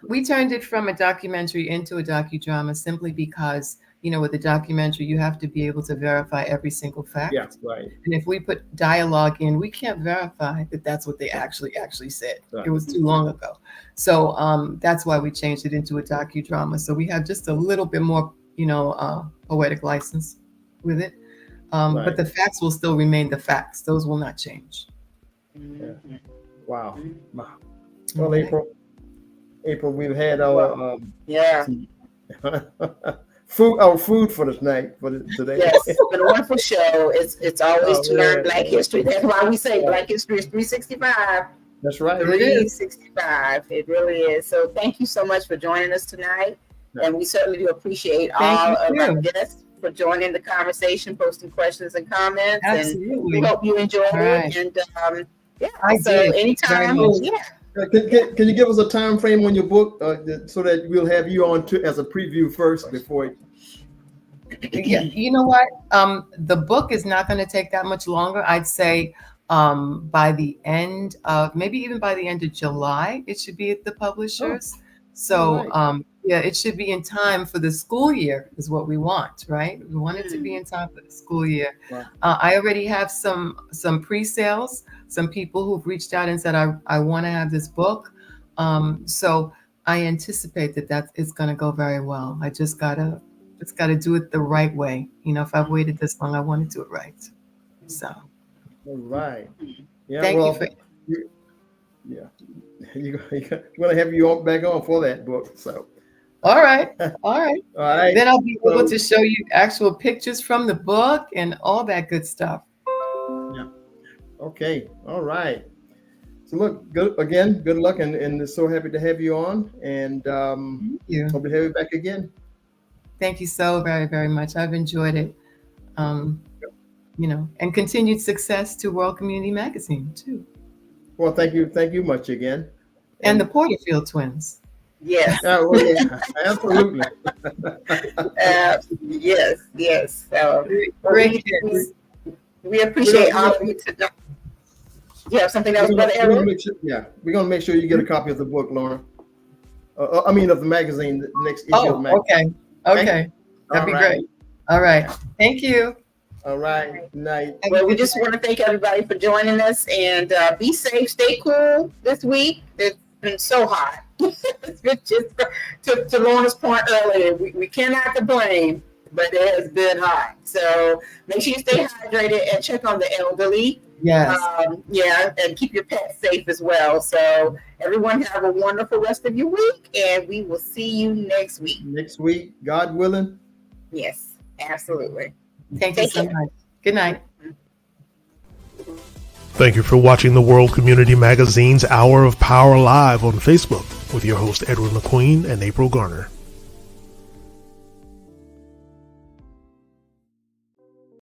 We turned it from a documentary into a docudrama simply because, with a documentary, you have to be able to verify every single fact. Yeah, right. And if we put dialogue in, we can't verify that that's what they actually said. Right. It was too long ago. So that's why we changed it into a docudrama. So we have just a little bit more, poetic license with it. But the facts will still remain the facts. Those will not change. Yeah. Wow. Well, April, we've had our food for tonight for today. Yes, it's been a wonderful show. It's always to learn Black history. That's why we say Black history is 365. That's right. 365. It really is. So thank you so much for joining us tonight. And we certainly do appreciate all of our guests for joining the conversation, posting questions and comments. Absolutely. And we hope you enjoyed it. And I did. anytime. Can you give us a time frame on your book so that we'll have you on as a preview first before? Yeah, you know what? The book is not going to take that much longer. I'd say by the end of, maybe even by the end of July, it should be at the publishers. So it should be in time for the school year is what we want, right? We want it to be in time for the school year. Wow. I already have some pre-sales, some people who've reached out and said, I want to have this book. So I anticipate that is going to go very well. I just got to do it the right way. You know, if I've waited this long, I want to do it right. So. All right. Yeah. Thank you for. We're going to have you back on for that book. So. All right. Then I'll be able to show you actual pictures from the book and all that good stuff. Yeah. Okay. All right. So look, good luck, and so happy to have you on, and hope to have you back again. Thank you so very, very much. I've enjoyed it. And continued success to World Community Magazine too. Well, thank you much again. And the Porterfield twins. Yes. Absolutely. Yes. So great. We appreciate all of you today. You have something else, Brother Errol? We're going to make sure you get a copy of the book, Lorna. Of the magazine, the next issue of the magazine. Okay. That'd be great. All right. Thank you. All right. Good night. Well, we just want to thank everybody for joining us, and be safe, stay cool this week. It's been so hot. It's been just to Lorna's point earlier, we cannot complain, but it has been hot. So make sure you stay hydrated and check on the elderly. Yes. And keep your pets safe as well. So everyone have a wonderful rest of your week, and we will see you next week. Next week, God willing. Yes, absolutely. Thank you so much. Good night. Thank you for watching the World Community Magazine's Hour of Power Live on Facebook with your host Edward McQueen and April Garner.